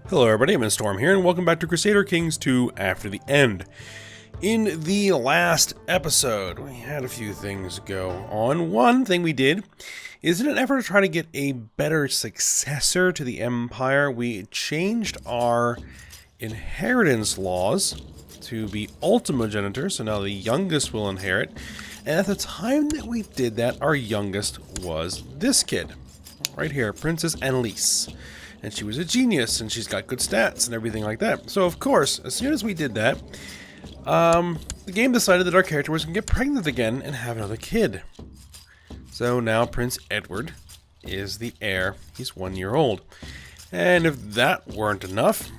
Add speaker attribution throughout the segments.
Speaker 1: Hello everybody, I'm Storm here, and welcome back to Crusader Kings II After the End. In the last episode, we had a few things go on. One thing we did is, in an effort to try to get a better successor to the Empire, we changed our inheritance laws to be ultimogenitor, so now the youngest will inherit. And at the time that we did that, our youngest was this kid, right here, Princess Annalise. And she was a genius, and she's got good stats and everything like that. So, of course, as soon as we did that, the game decided that our character was going to get pregnant again and have another kid. So now Prince Edward is the heir. He's 1 year old. And if that weren't enough,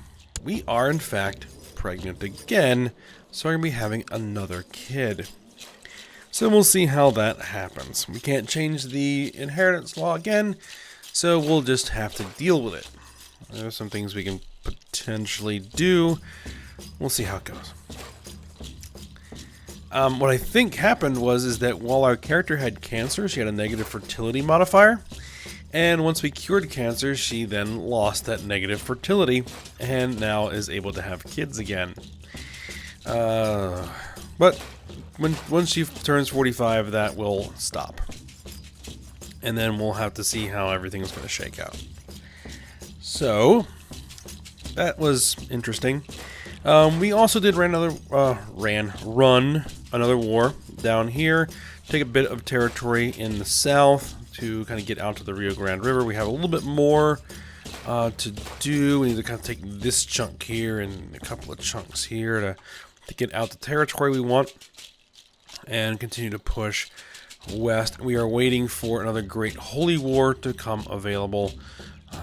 Speaker 1: we are, in fact, pregnant again. So we're going to be having another kid. So we'll see how that happens. We can't change the inheritance law again, so we'll just have to deal with it. There's some things we can potentially do. We'll see how it goes. What I think happened is that while our character had cancer, she had a negative fertility modifier. And once we cured cancer, she then lost that negative fertility and now is able to have kids again. But once she turns 45, that will stop. And then we'll have to see how everything's going to shake out. So, that was interesting. We also did run another war down here. Take a bit of territory in the south to kind of get out to the Rio Grande River. We have a little bit more to do. We need to kind of take this chunk here and a couple of chunks here to get out the territory we want and continue to push west. We are waiting for another great holy war to come available.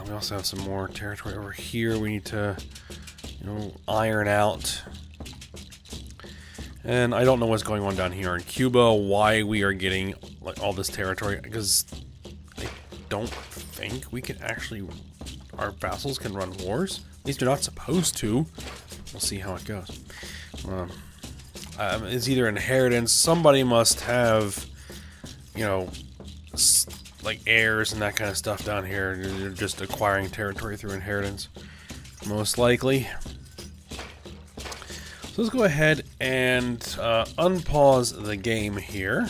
Speaker 1: We also have some more territory over here we need to, iron out. And I don't know what's going on down here in Cuba, why we are getting like all this territory, because I don't think we can actually, our vassals can run wars. At least they're not supposed to. We'll see how it goes. It's either inheritance. Somebody must have, like heirs and that kind of stuff down here. You're just acquiring territory through inheritance, most likely. So let's go ahead and unpause the game here.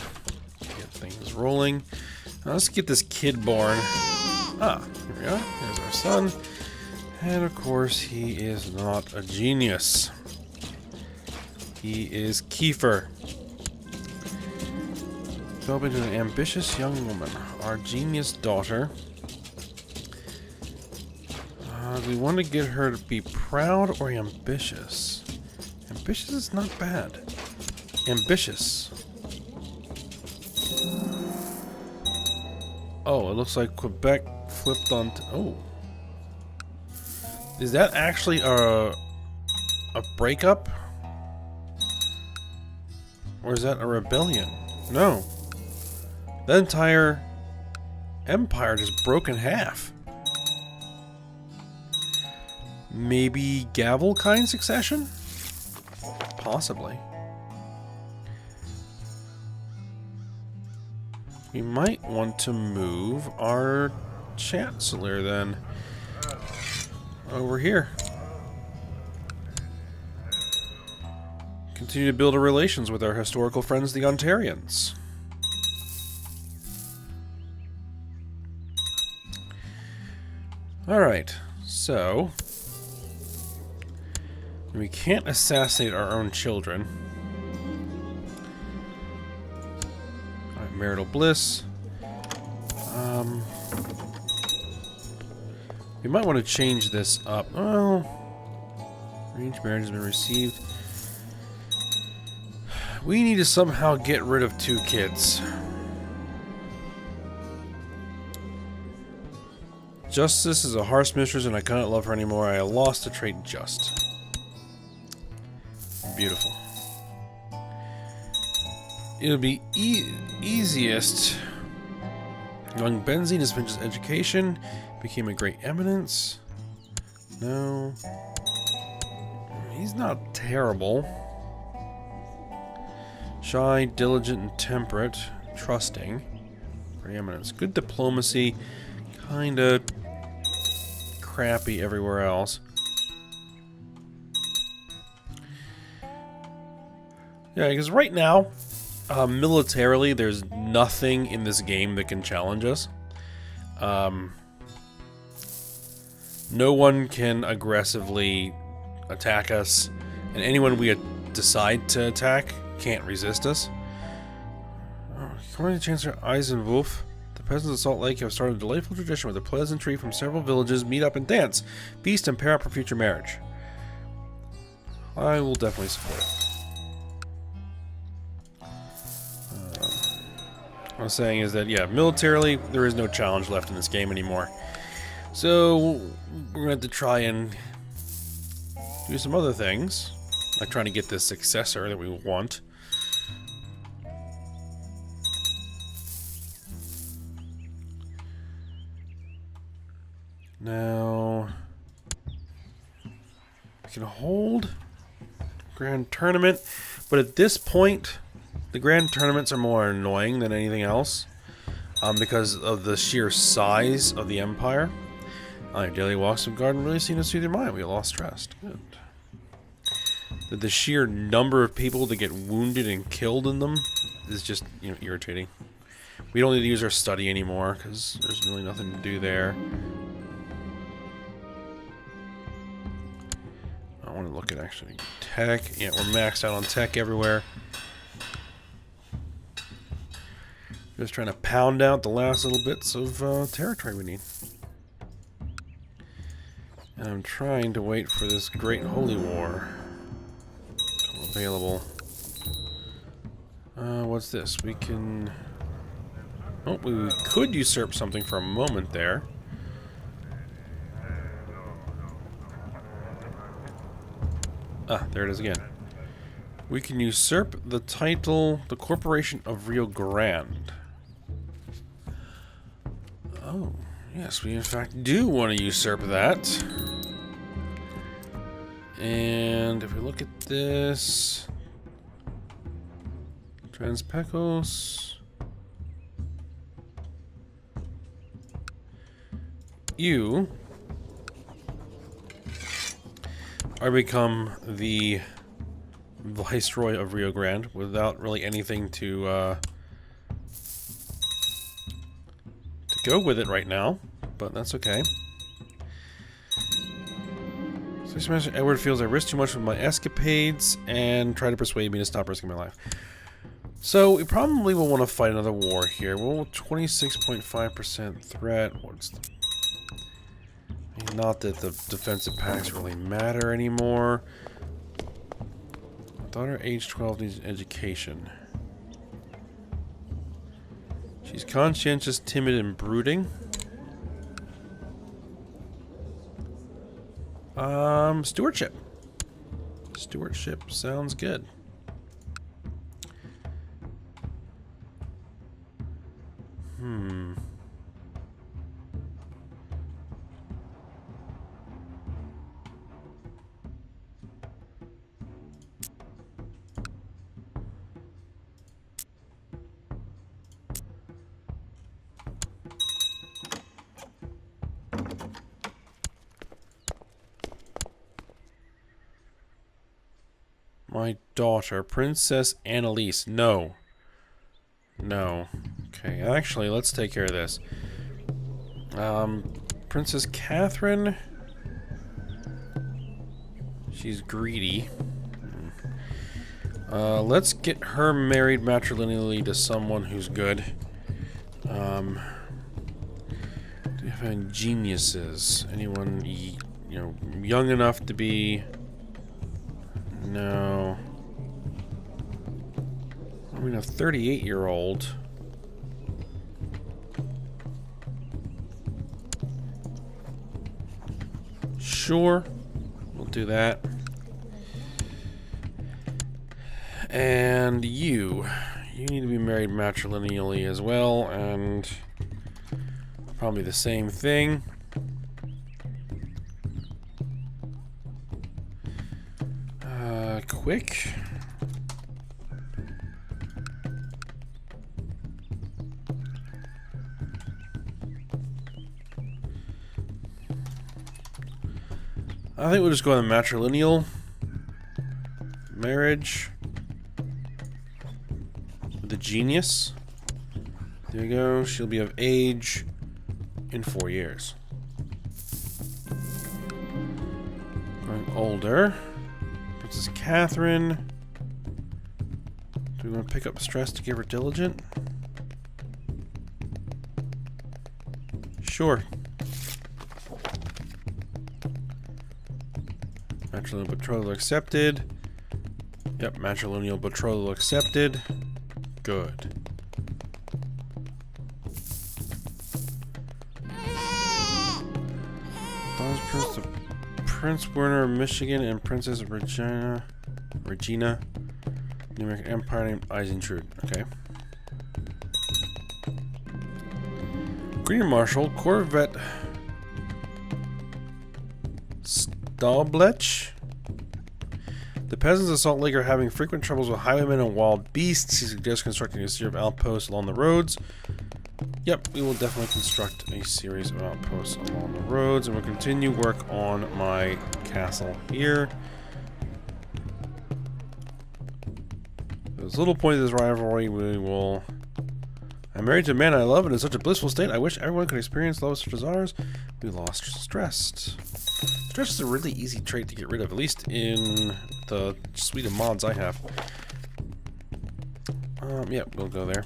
Speaker 1: Get things rolling. Let's get this kid born. Here we go. Here's our son. And of course, he is not a genius. He is Kiefer. Developing into an ambitious young woman, our genius daughter. Do we want to get her to be proud or ambitious? Ambitious is not bad. Ambitious. Oh, it looks like Quebec flipped on. Oh, is that actually a breakup, or is that a rebellion? No. The entire empire just broke in half. Maybe gavel-kind succession? Possibly. We might want to move our chancellor then over here. Continue to build our relations with our historical friends, the Ontarians. Alright, so we can't assassinate our own children. Alright, marital bliss. We might want to change this up. Oh, arranged marriage has been received. We need to somehow get rid of 2 kids. Justice is a harsh mistress and I cannot love her anymore. I lost the trait just. Beautiful. It'll be easiest. Young Benzine has finished his education. Became a great eminence. No. He's not terrible. Shy, diligent, and temperate. Trusting. Preeminence. Good diplomacy. Kinda crappy everywhere else. Yeah, because right now, militarily, there's nothing in this game that can challenge us. No one can aggressively attack us, and anyone we decide to attack can't resist us. According to Chancellor Eisenwolf, the peasants of Salt Lake have started a delightful tradition where the peasantry from several villages meet up and dance, feast, and pair up for future marriage. I will definitely support it. What I'm saying is that, yeah, militarily, there is no challenge left in this game anymore. So, we're going to have to try and do some other things, like trying to get this successor that we want. Now, we can hold Grand Tournament, but at this point, the Grand Tournaments are more annoying than anything else, because of the sheer size of the Empire. Your daily walks of garden really seem to soothe your mind. We lost stress. Good. The sheer number of people that get wounded and killed in them is just, you know, irritating. We don't need to use our study anymore because there's really nothing to do there. I want to look at actually tech. Yeah, we're maxed out on tech everywhere. Just trying to pound out the last little bits of territory we need. And I'm trying to wait for this Great Holy War to come available. What's this? We can... Oh, we could usurp something for a moment there. Ah, there it is again. We can usurp the title, the Corporation of Rio Grande. Oh, yes, we in fact do want to usurp that. And if we look at this... Transpecos... You are become the Viceroy of Rio Grande without really anything to go with it right now, but that's okay. So Edward feels I risk too much with my escapades and try to persuade me to stop risking my life. So we probably will want to fight another war here. Well, 26.5% threat. What's the... Not that the defensive packs really matter anymore. Daughter age 12 needs education. She's conscientious, timid, and brooding. Stewardship. Stewardship sounds good. My daughter, Princess Annalise. No. No. Okay, actually, let's take care of this. Princess Catherine. She's greedy. Let's get her married matrilineally to someone who's good. Do you have any geniuses? Anyone, you know, young enough to be... No. I mean, a 38-year-old. Sure. We'll do that. And you need to be married matrilineally as well, and probably the same thing. Quick. I think we'll just go on the matrilineal marriage. the genius. There you go. She'll be of age in 4 years. Growing older. Princess Catherine. Do we want to pick up stress to give her diligent? Sure. Matrimonial betrothal accepted. Yep, matrimonial betrothal accepted. Good. Prince Werner of Michigan and Princess Regina, New American Empire named Eisentrud. Okay. Green Marshal, Corvette Stahlblech. The peasants of Salt Lake are having frequent troubles with highwaymen and wild beasts. He suggests constructing a series of outposts along the roads. Yep, we will definitely construct a series of outposts along the roads, and we'll continue work on my castle here. There's little point to this rivalry. We will... I'm married to a man I love and in such a blissful state. I wish everyone could experience love such as ours. We lost stressed. Stress is a really easy trait to get rid of, at least in the suite of mods I have. Yeah, we'll go there.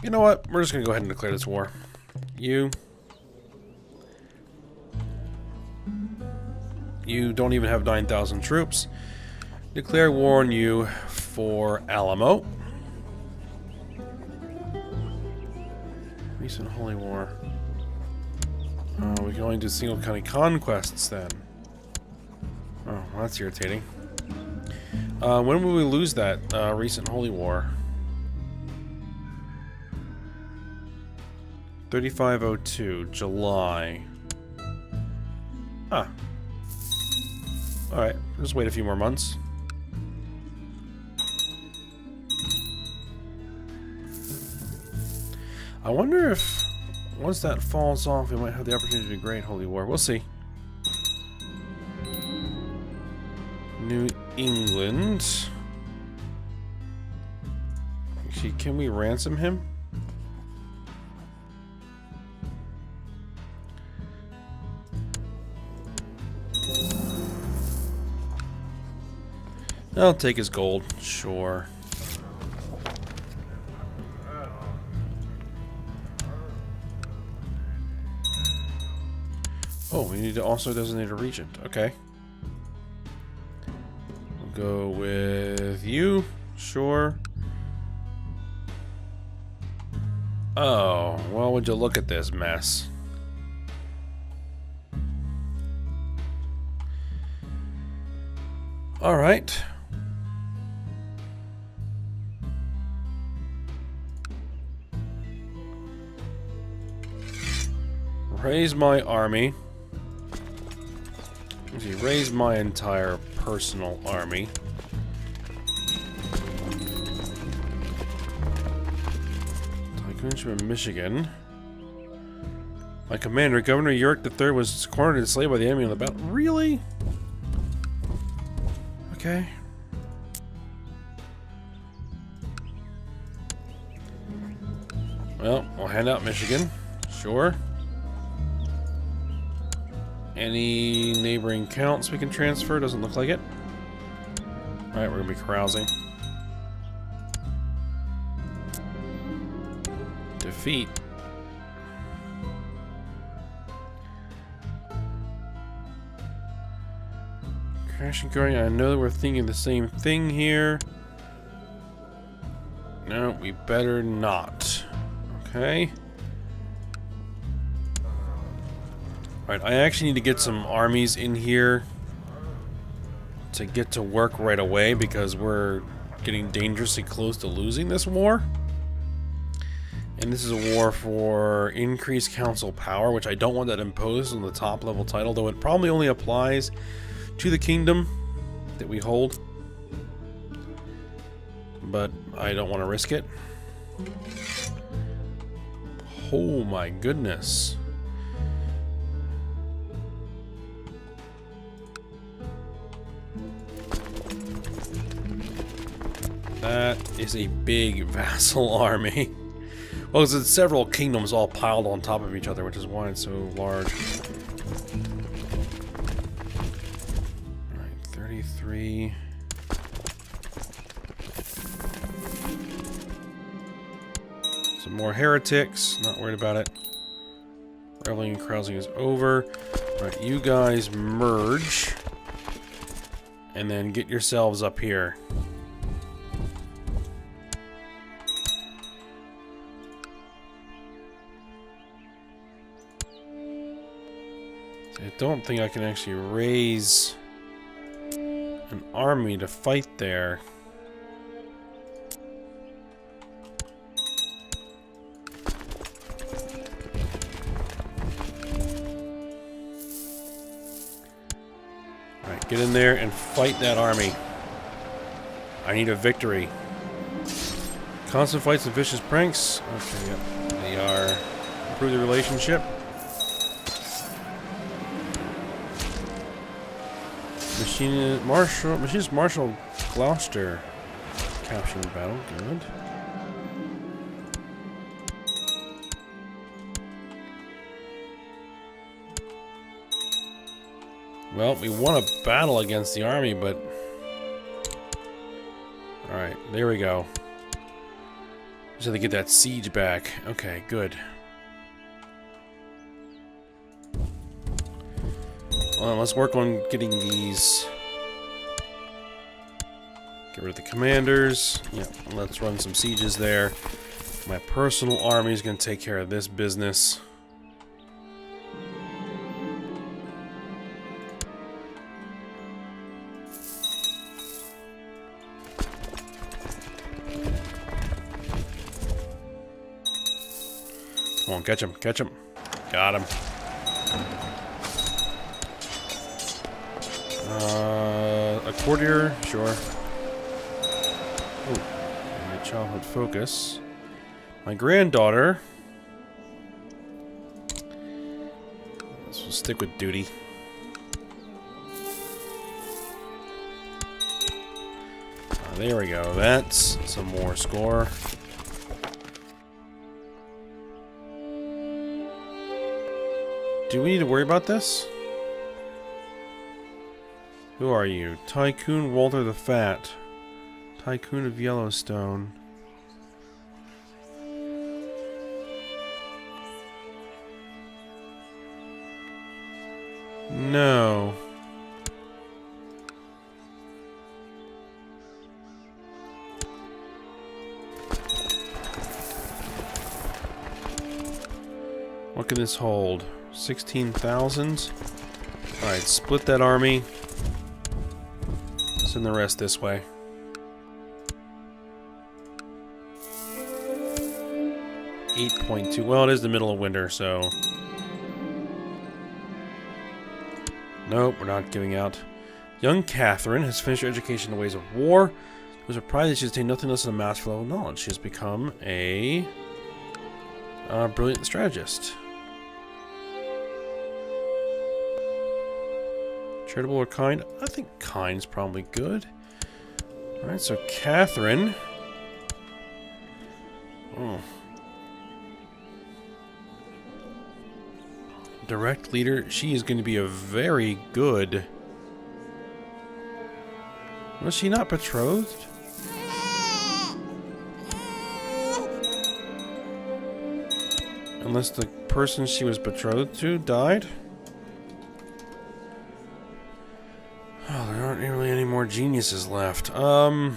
Speaker 1: You know what? We're just gonna go ahead and declare this war. You don't even have 9,000 troops. Declare war on you for Alamo. Recent Holy War. We can only do single county conquests then. Oh, well, that's irritating. When will we lose that recent Holy War? 3502, July. Ah. Alright, just wait a few more months. I wonder if once that falls off, we might have the opportunity to Great Holy War. We'll see. New England. Actually, can we ransom him? I'll take his gold, sure. Oh, we need to also designate a regent. Okay. We'll go with you, sure. Oh, well, would you look at this mess? All right. Raise my army. Actually, raise my entire personal army. Tycoonship in Michigan. My commander, Governor York III, was cornered and slain by the enemy on the battle. Really? Okay. Well, we'll hand out Michigan. Sure. Any neighboring counts we can transfer? Doesn't look like it. Alright, we're gonna be carousing. Defeat. Crashing going. I know that we're thinking the same thing here. No, we better not. Okay. Alright, I actually need to get some armies in here to get to work right away because we're getting dangerously close to losing this war. And this is a war for increased council power, which I don't want that imposed on the top level title, though it probably only applies to the kingdom that we hold. But I don't want to risk it. Oh my goodness. That is a big vassal army. Well, because it's several kingdoms all piled on top of each other, which is why it's so large. Alright, 33. Some more heretics. Not worried about it. Reveling and carousing is over. Alright, you guys merge. And then get yourselves up here. I don't think I can actually raise an army to fight there. Alright, get in there and fight that army. I need a victory. Constant fights and vicious pranks. Okay, yep. They are improve the relationship. Machinist Marshal Gloucester captured the battle. Good. Well, we won a battle against the army, but... Alright, there we go. Just have to get that siege back. Okay, good. Well, let's work on getting these. Get rid of the commanders. Yep, let's run some sieges there. My personal army is going to take care of this business. Come on, catch him, catch him. Got him. A courtier, sure. Oh, childhood focus. My granddaughter. Let's stick with duty. There we go. That's some more score. Do we need to worry about this? Who are you? Tycoon Walter the Fat. Tycoon of Yellowstone. No. What can this hold? 16,000? Alright, split that army. Send the rest this way. .2. Well, it is the middle of winter, so... Nope, we're not giving out. Young Catherine has finished her education in the ways of war. It was surprised that she has attained nothing less than a massive level of knowledge. She has become a brilliant strategist. Charitable or kind? I think kind's probably good. Alright, so Catherine. Oh. Direct leader. She is going to be a very good... Was she not betrothed? Unless the person she was betrothed to died? Oh, there aren't really any more geniuses left. Oh,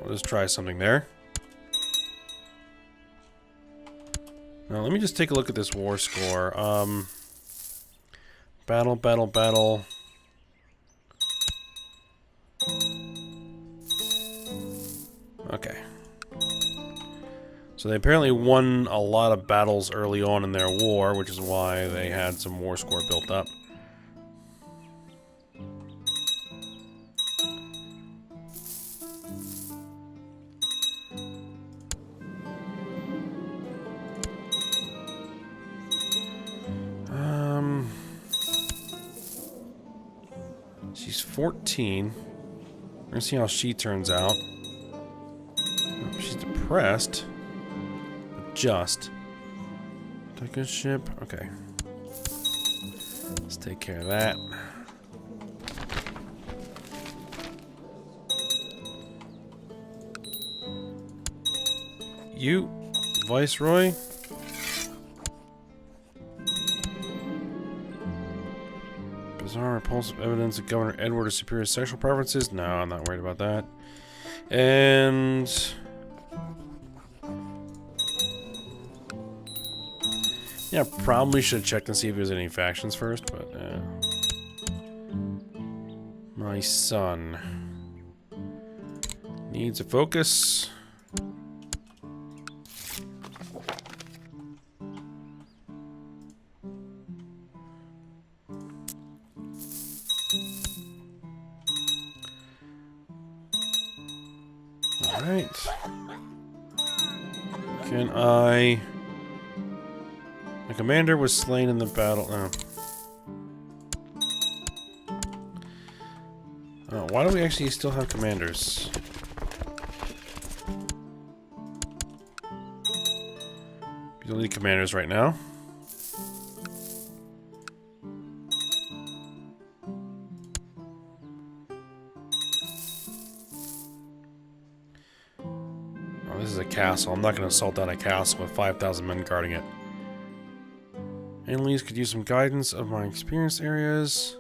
Speaker 1: let's try something there. Now, let me just take a look at this war score. Battle. Okay. So they apparently won a lot of battles early on in their war, which is why they had some war score built up. She's 14. We're gonna see how she turns out. Oh, she's depressed. Just. Take a ship. Okay. Let's take care of that. You, Viceroy. Bizarre, repulsive evidence that Governor Edward has superior sexual preferences. No, I'm not worried about that. And yeah, probably should check and see if there's any factions first, but my son needs a focus. Alright. Can I... My commander was slain in the battle. Oh, why do we actually still have commanders? We don't need commanders right now. Oh, this is a castle. I'm not going to assault down a castle with 5,000 men guarding it. Annalise could use some guidance of my experience areas.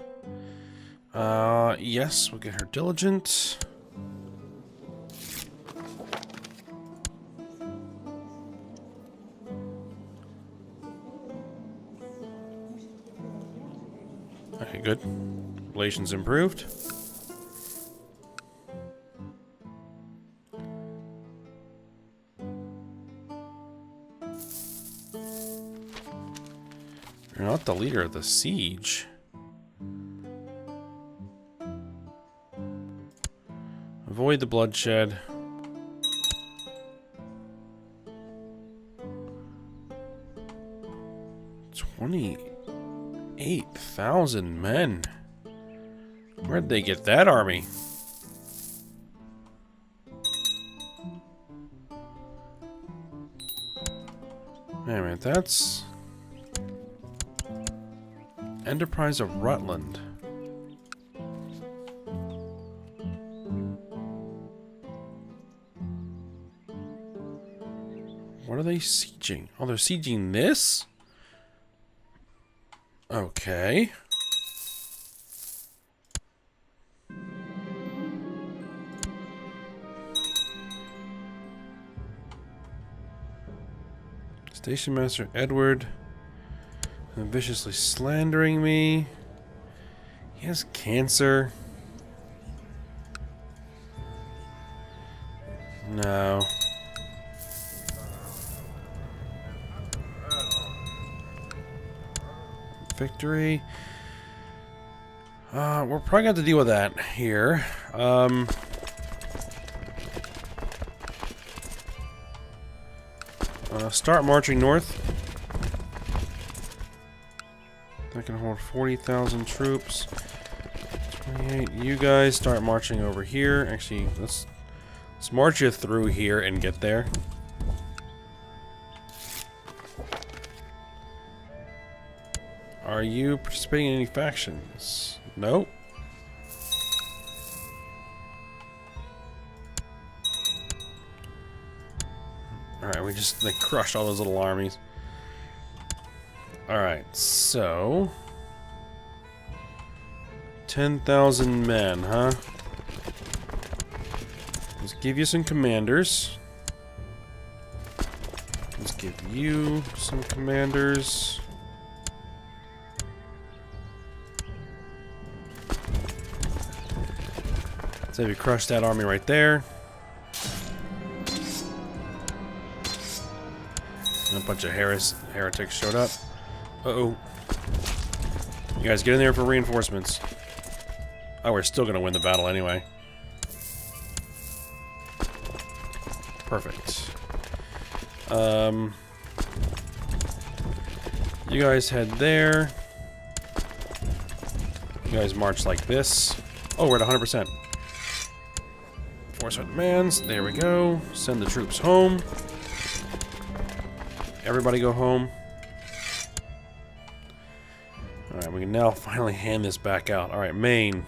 Speaker 1: Yes, we'll get her diligent. Okay, good. Relations improved. You're not the leader of the siege. Avoid the bloodshed. $28,000 men. Where'd they get that army? Wait a minute, that's Enterprise of Rutland. What are they sieging? Oh, they're sieging this? Okay. Station Master Edward. Viciously slandering me. He has cancer. No. Victory. We're probably going to have to deal with that here. Start marching north. That can hold 40,000 troops. 28. You guys start marching over here. Actually, let's march you through here and get there. Are you participating in any factions? Nope. Alright, we just crushed all those little armies. Alright, so 10,000 men, huh? Let's give you some commanders. Let's give you some commanders. So we crushed that army right there. And a bunch of heretics showed up. Uh-oh. You guys get in there for reinforcements. Oh, we're still gonna win the battle anyway. Perfect. You guys head there. You guys march like this. Oh, we're at 100%. Force our demands. There we go. Send the troops home. Everybody go home. Alright, we can now finally hand this back out. Alright, Maine.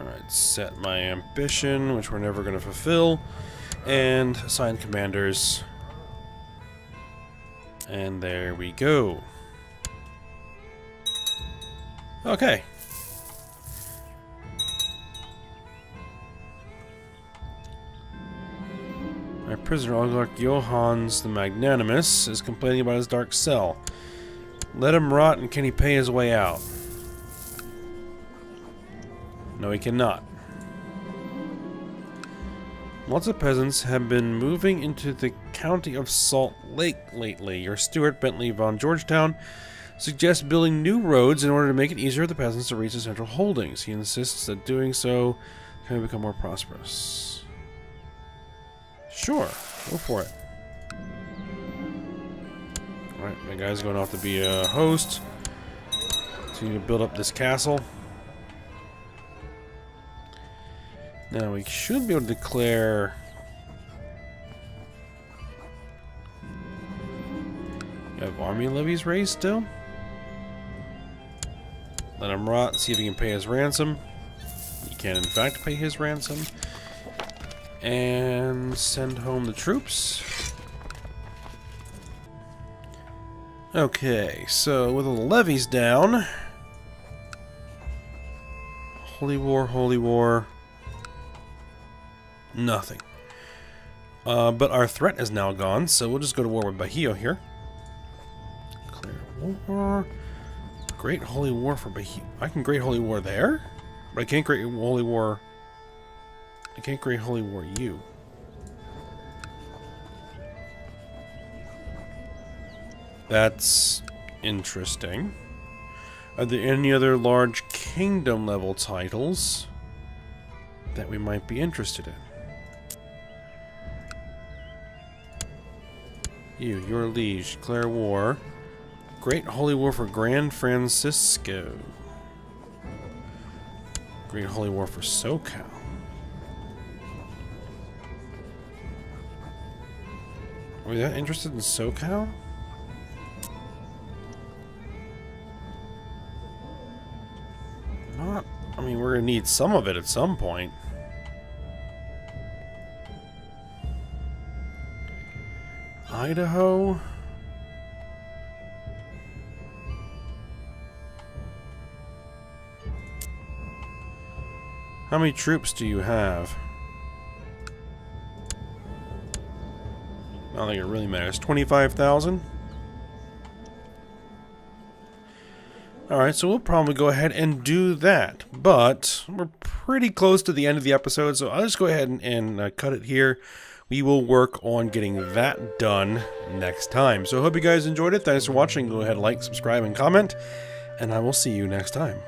Speaker 1: Alright, set my ambition, which we're never going to fulfill. And assign commanders. And there we go. Okay. My prisoner oligarch Johannes the Magnanimous is complaining about his dark cell. Let him rot, and can he pay his way out? No, he cannot. Lots of peasants have been moving into the county of Salt Lake lately. Your steward, Bentley von Georgetown, suggests building new roads in order to make it easier for the peasants to reach the central holdings. He insists that doing so can become more prosperous. Sure, go for it. Alright, my guy's going off to be a host. So you need to build up this castle. Now we should be able to declare... You have army levies raised still? Let him rot, see if he can pay his ransom. He can in fact pay his ransom. And send home the troops. Okay, so with all the levies down... Holy War, Holy War... Nothing. But our threat is now gone, so we'll just go to war with Bahia here. Declare war. Great Holy War for Bahia. I can Great Holy War there? But I can't Great Holy War... I can't Great Holy War you. That's interesting. Are there any other large kingdom level titles that we might be interested in? You, your liege, declare war. Great Holy War for Grand Francisco. Great Holy War for SoCal. Are we that interested in SoCal? Not. I mean, we're gonna need some of it at some point. Idaho? How many troops do you have? I don't think it really matters. 25,000? Alright, so we'll probably go ahead and do that. But we're pretty close to the end of the episode, so I'll just go ahead and cut it here. We will work on getting that done next time. So I hope you guys enjoyed it. Thanks for watching. Go ahead, like, subscribe, and comment. And I will see you next time.